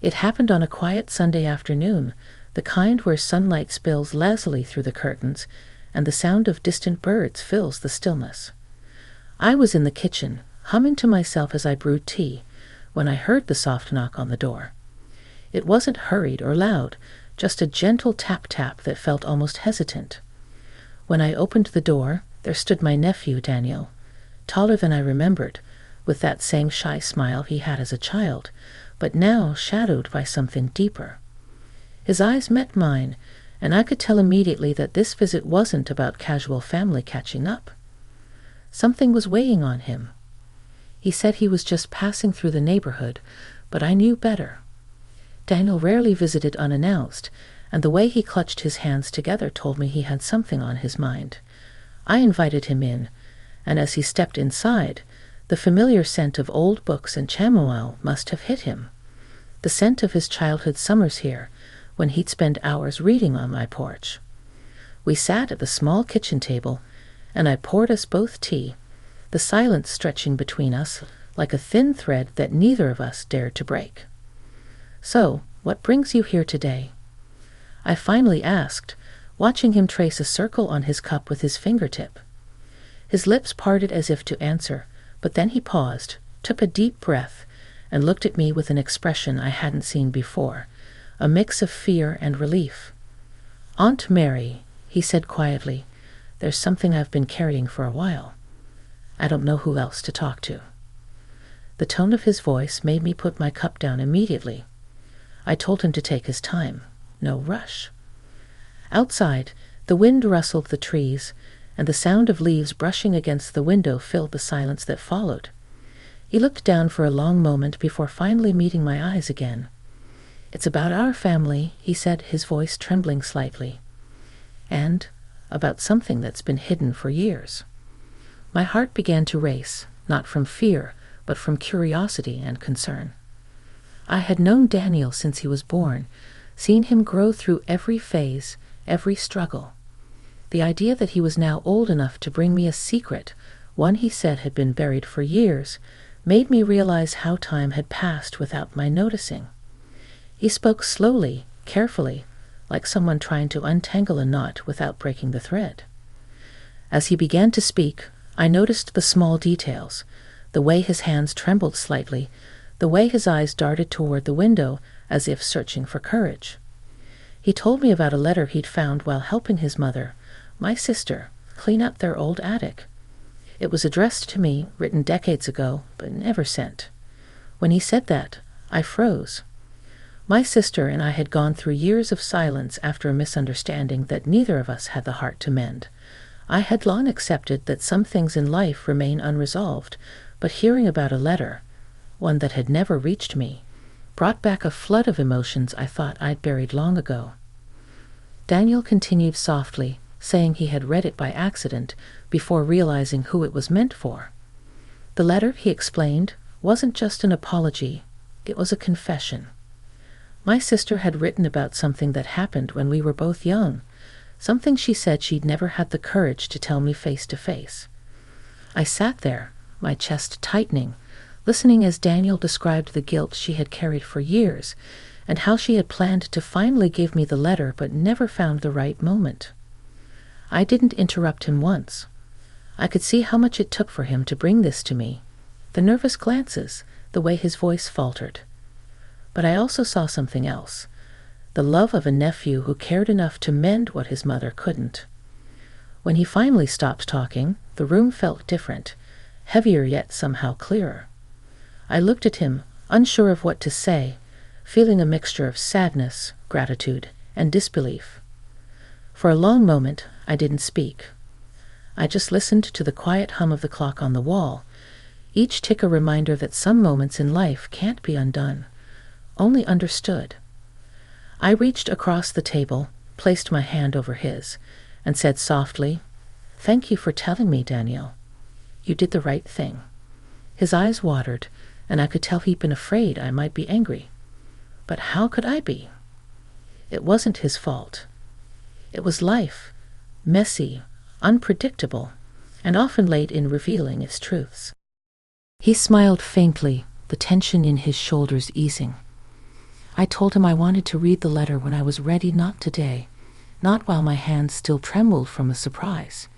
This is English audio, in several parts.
It happened on a quiet Sunday afternoon, the kind where sunlight spills lazily through the curtains, and the sound of distant birds fills the stillness. I was in the kitchen, humming to myself as I brewed tea, when I heard the soft knock on the door. It wasn't hurried or loud, just a gentle tap-tap that felt almost hesitant. When I opened the door, there stood my nephew, Daniel, taller than I remembered, with that same shy smile he had as a child, but now shadowed by something deeper. His eyes met mine, and I could tell immediately that this visit wasn't about casual family catching up. Something was weighing on him. He said he was just passing through the neighborhood, but I knew better. Daniel rarely visited unannounced, and the way he clutched his hands together told me he had something on his mind. I invited him in, and as he stepped inside, the familiar scent of old books and chamomile must have hit him. The scent of his childhood summers here, when he'd spend hours reading on my porch. We sat at the small kitchen table, and I poured us both tea, the silence stretching between us like a thin thread that neither of us dared to break. "So, what brings you here today?" I finally asked, watching him trace a circle on his cup with his fingertip. His lips parted as if to answer, but then he paused, took a deep breath, and looked at me with an expression I hadn't seen before, a mix of fear and relief. "Aunt Mary," he said quietly, "there's something I've been carrying for a while. I don't know who else to talk to." The tone of his voice made me put my cup down immediately. I told him to take his time, no rush. Outside, the wind rustled the trees, and the sound of leaves brushing against the window filled the silence that followed. He looked down for a long moment before finally meeting my eyes again. "It's about our family," he said, his voice trembling slightly, "and about something that's been hidden for years." My heart began to race, not from fear, but from curiosity and concern. I had known Daniel since he was born, seen him grow through every phase, every struggle. The idea that he was now old enough to bring me a secret, one he said had been buried for years, made me realize how time had passed without my noticing. He spoke slowly, carefully, like someone trying to untangle a knot without breaking the thread. As he began to speak, I noticed the small details, the way his hands trembled slightly, the way his eyes darted toward the window as if searching for courage. He told me about a letter he'd found while helping his mother, my sister, clean up their old attic. It was addressed to me, written decades ago, but never sent. When he said that, I froze. My sister and I had gone through years of silence after a misunderstanding that neither of us had the heart to mend. I had long accepted that some things in life remain unresolved, but hearing about a letter, one that had never reached me, brought back a flood of emotions I thought I'd buried long ago. Daniel continued softly, saying he had read it by accident before realizing who it was meant for. The letter, he explained, wasn't just an apology, it was a confession. My sister had written about something that happened when we were both young, something she said she'd never had the courage to tell me face to face. I sat there, my chest tightening, listening as Daniel described the guilt she had carried for years, and how she had planned to finally give me the letter but never found the right moment. I didn't interrupt him once. I could see how much it took for him to bring this to me, the nervous glances, the way his voice faltered. But I also saw something else, the love of a nephew who cared enough to mend what his mother couldn't. When he finally stopped talking, the room felt different, heavier yet somehow clearer. I looked at him, unsure of what to say, feeling a mixture of sadness, gratitude, and disbelief. For a long moment, I didn't speak. I just listened to the quiet hum of the clock on the wall, each tick a reminder that some moments in life can't be undone, only understood. I reached across the table, placed my hand over his, and said softly, "Thank you for telling me, Daniel. You did the right thing." His eyes watered, and I could tell he'd been afraid I might be angry. But how could I be? It wasn't his fault. It was life, messy, unpredictable, and often late in revealing its truths. He smiled faintly, the tension in his shoulders easing. I told him I wanted to read the letter when I was ready, not today, not while my hands still trembled from the surprise.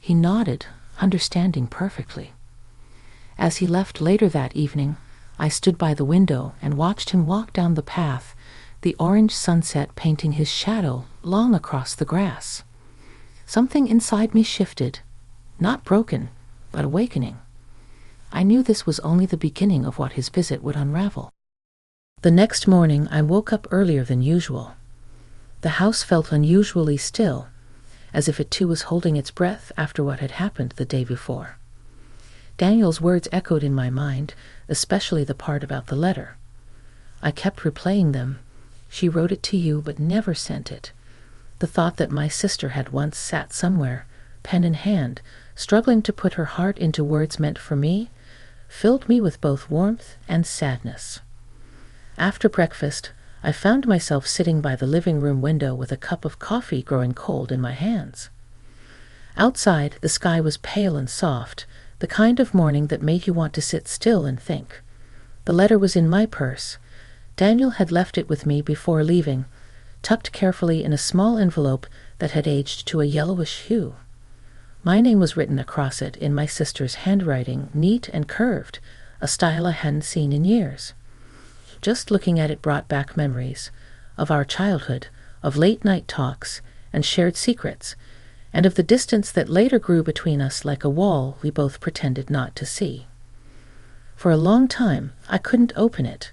He nodded, understanding perfectly. As he left later that evening, I stood by the window and watched him walk down the path, the orange sunset painting his shadow long across the grass. Something inside me shifted, not broken, but awakening. I knew this was only the beginning of what his visit would unravel. The next morning I woke up earlier than usual. The house felt unusually still, as if it too was holding its breath after what had happened the day before. Daniel's words echoed in my mind, especially the part about the letter. I kept replaying them. She wrote it to you but never sent it. The thought that my sister had once sat somewhere, pen in hand, struggling to put her heart into words meant for me, filled me with both warmth and sadness. After breakfast, I found myself sitting by the living room window with a cup of coffee growing cold in my hands. Outside, the sky was pale and soft, the kind of morning that made you want to sit still and think. The letter was in my purse. Daniel had left it with me before leaving, tucked carefully in a small envelope that had aged to a yellowish hue. My name was written across it in my sister's handwriting, neat and curved, a style I hadn't seen in years. Just looking at it brought back memories of our childhood, of late-night talks and shared secrets, and of the distance that later grew between us like a wall we both pretended not to see. For a long time, I couldn't open it.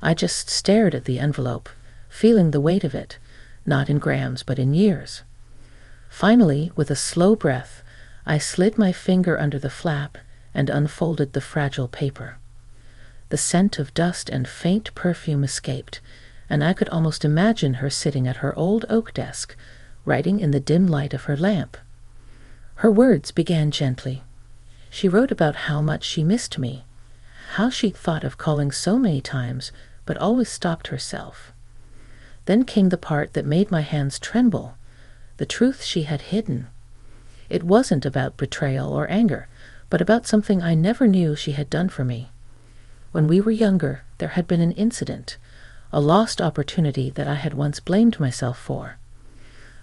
I just stared at the envelope, feeling the weight of it, not in grams but in years. Finally, with a slow breath, I slid my finger under the flap and unfolded the fragile paper. The scent of dust and faint perfume escaped, and I could almost imagine her sitting at her old oak desk, writing in the dim light of her lamp. Her words began gently. She wrote about how much she missed me, how she'd thought of calling so many times, but always stopped herself. Then came the part that made my hands tremble, the truth she had hidden. It wasn't about betrayal or anger, but about something I never knew she had done for me. When we were younger, there had been an incident, a lost opportunity that I had once blamed myself for.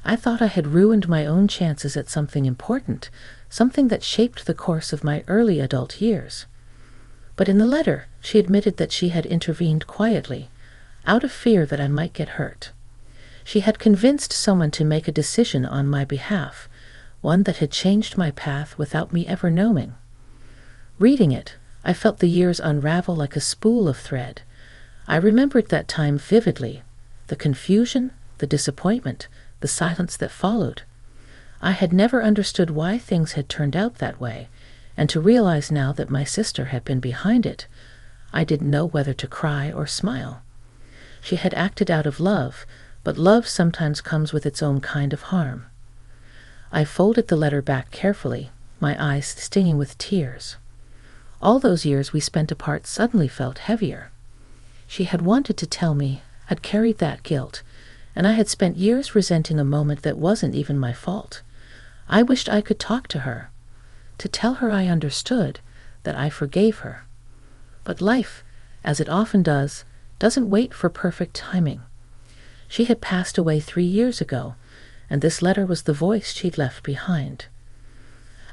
I thought I had ruined my own chances at something important, something that shaped the course of my early adult years. But in the letter, she admitted that she had intervened quietly, out of fear that I might get hurt. She had convinced someone to make a decision on my behalf, one that had changed my path without me ever knowing. Reading it, I felt the years unravel like a spool of thread. I remembered that time vividly, the confusion, the disappointment, the silence that followed. I had never understood why things had turned out that way, and to realize now that my sister had been behind it, I didn't know whether to cry or smile. She had acted out of love, but love sometimes comes with its own kind of harm. I folded the letter back carefully, my eyes stinging with tears. All those years we spent apart suddenly felt heavier. She had wanted to tell me, had carried that guilt, and I had spent years resenting a moment that wasn't even my fault. I wished I could talk to her, to tell her I understood, that I forgave her. But life, as it often does, doesn't wait for perfect timing. She had passed away 3 years ago, and this letter was the voice she'd left behind.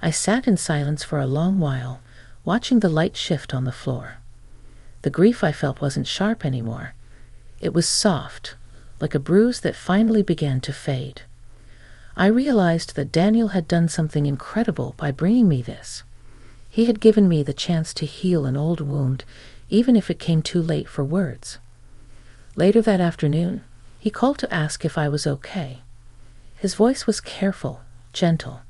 I sat in silence for a long while, watching the light shift on the floor. The grief I felt wasn't sharp anymore. It was soft, like a bruise that finally began to fade. I realized that Daniel had done something incredible by bringing me this. He had given me the chance to heal an old wound, even if it came too late for words. Later that afternoon, he called to ask if I was okay. His voice was careful, gentle.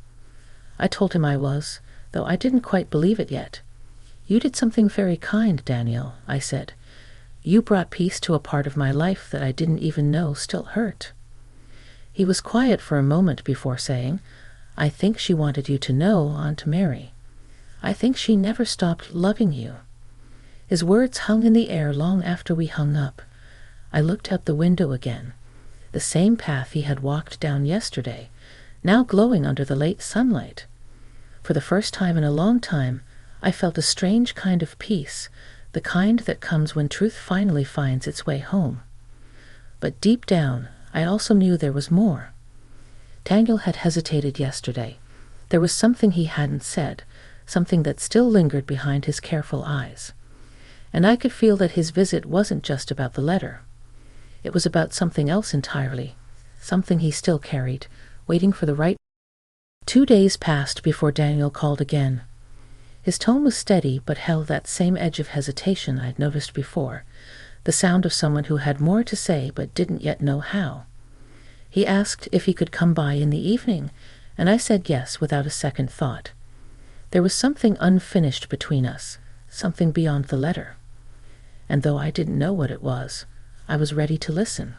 I told him I was, though I didn't quite believe it yet. "You did something very kind, Daniel," I said. "You brought peace to a part of my life that I didn't even know still hurt." He was quiet for a moment before saying, "I think she wanted you to know, Aunt Mary. I think she never stopped loving you." His words hung in the air long after we hung up. I looked out the window again. The same path he had walked down yesterday, now glowing under the late sunlight. For the first time in a long time, I felt a strange kind of peace, the kind that comes when truth finally finds its way home. But deep down, I also knew there was more. Daniel had hesitated yesterday. There was something he hadn't said, something that still lingered behind his careful eyes. And I could feel that his visit wasn't just about the letter. It was about something else entirely, something he still carried, waiting for the right. 2 days passed before Daniel called again. His tone was steady but held that same edge of hesitation I'd noticed before, the sound of someone who had more to say but didn't yet know how. He asked if he could come by in the evening, and I said yes without a second thought. There was something unfinished between us, something beyond the letter. And though I didn't know what it was, I was ready to listen.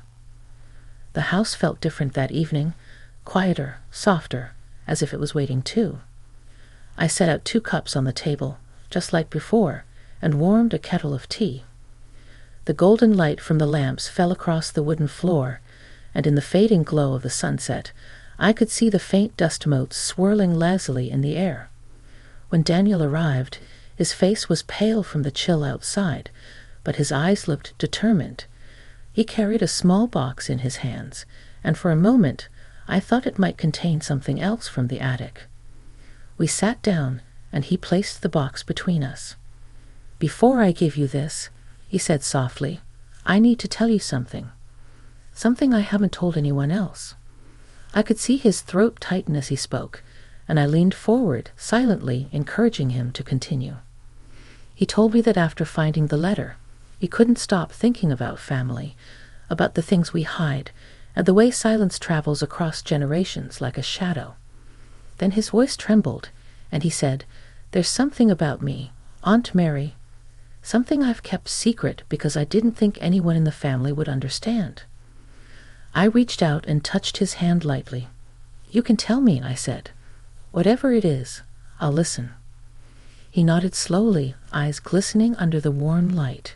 The house felt different that evening, quieter, softer, as if it was waiting too. I set out 2 cups on the table, just like before, and warmed a kettle of tea. The golden light from the lamps fell across the wooden floor, and in the fading glow of the sunset, I could see the faint dust motes swirling lazily in the air. When Daniel arrived, his face was pale from the chill outside, but his eyes looked determined. He carried a small box in his hands, and for a moment I thought it might contain something else from the attic. We sat down, and he placed the box between us. "Before I give you this," he said softly, "I need to tell you something. Something I haven't told anyone else." I could see his throat tighten as he spoke, and I leaned forward, silently encouraging him to continue. He told me that after finding the letter, he couldn't stop thinking about family, about the things we hide, and the way silence travels across generations like a shadow. Then his voice trembled, and he said, "There's something about me, Aunt Mary, something I've kept secret because I didn't think anyone in the family would understand." I reached out and touched his hand lightly. "You can tell me," I said. "Whatever it is, I'll listen." He nodded slowly, eyes glistening under the warm light.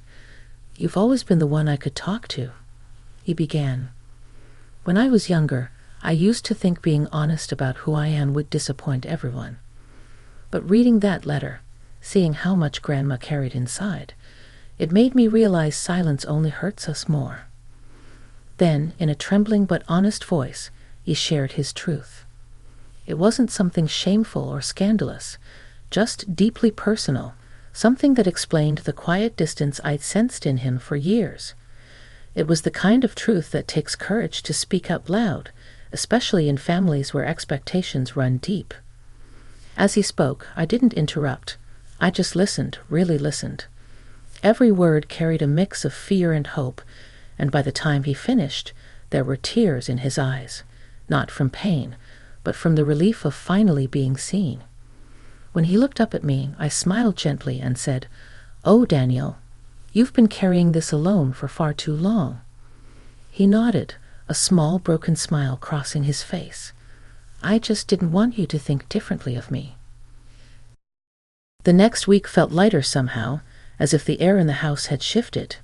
"You've always been the one I could talk to," he began. "When I was younger, I used to think being honest about who I am would disappoint everyone. But reading that letter, seeing how much Grandma carried inside, it made me realize silence only hurts us more." Then, in a trembling but honest voice, he shared his truth. It wasn't something shameful or scandalous, just deeply personal, something that explained the quiet distance I'd sensed in him for years. It was the kind of truth that takes courage to speak out loud, especially in families where expectations run deep. As he spoke, I didn't interrupt. I just listened, really listened. Every word carried a mix of fear and hope, and by the time he finished, there were tears in his eyes, not from pain, but from the relief of finally being seen. When he looked up at me, I smiled gently and said, "Oh, Daniel, you've been carrying this alone for far too long." He nodded, a small broken smile crossing his face. "I just didn't want you to think differently of me." The next week felt lighter somehow, as if the air in the house had shifted.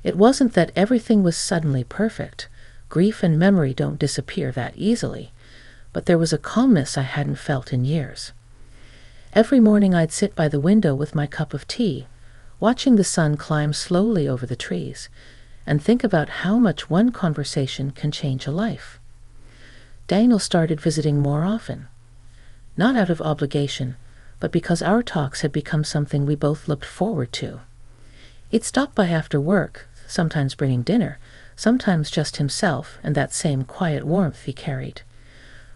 It wasn't that everything was suddenly perfect. Grief and memory don't disappear that easily, but there was a calmness I hadn't felt in years. Every morning I'd sit by the window with my cup of tea, watching the sun climb slowly over the trees, and think about how much one conversation can change a life. Daniel started visiting more often, not out of obligation, but because our talks had become something we both looked forward to. He'd stop by after work, sometimes bringing dinner, sometimes just himself and that same quiet warmth he carried.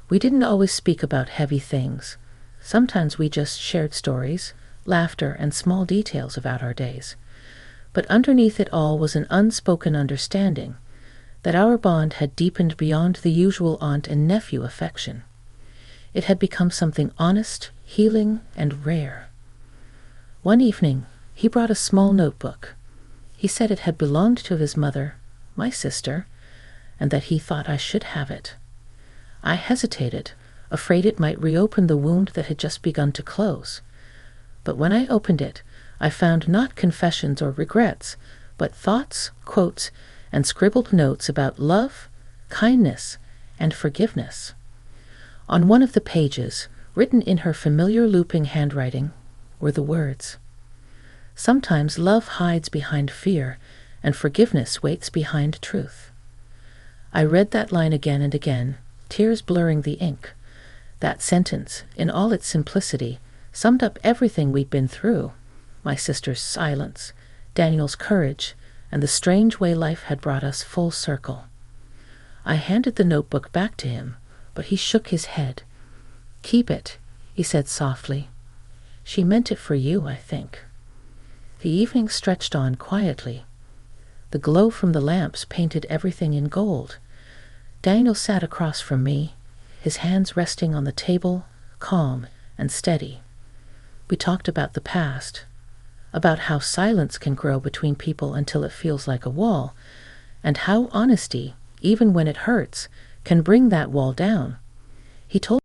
We didn't always speak about heavy things. Sometimes we just shared stories, laughter, and small details about our days. But underneath it all was an unspoken understanding that our bond had deepened beyond the usual aunt and nephew affection. It had become something honest, healing, and rare. One evening, he brought a small notebook. He said it had belonged to his mother, my sister, and that he thought I should have it. I hesitated, afraid it might reopen the wound that had just begun to close. But when I opened it, I found not confessions or regrets, but thoughts, quotes, and scribbled notes about love, kindness, and forgiveness. On one of the pages, written in her familiar looping handwriting, were the words, "Sometimes love hides behind fear, and forgiveness waits behind truth." I read that line again and again, tears blurring the ink. That sentence, in all its simplicity, summed up everything we'd been through. My sister's silence, Daniel's courage, and the strange way life had brought us full circle. I handed the notebook back to him, but he shook his head. "Keep it," he said softly. "She meant it for you, I think." The evening stretched on quietly. The glow from the lamps painted everything in gold. Daniel sat across from me, his hands resting on the table, calm and steady. We talked about the past, about how silence can grow between people until it feels like a wall, and how honesty, even when it hurts, can bring that wall down. He told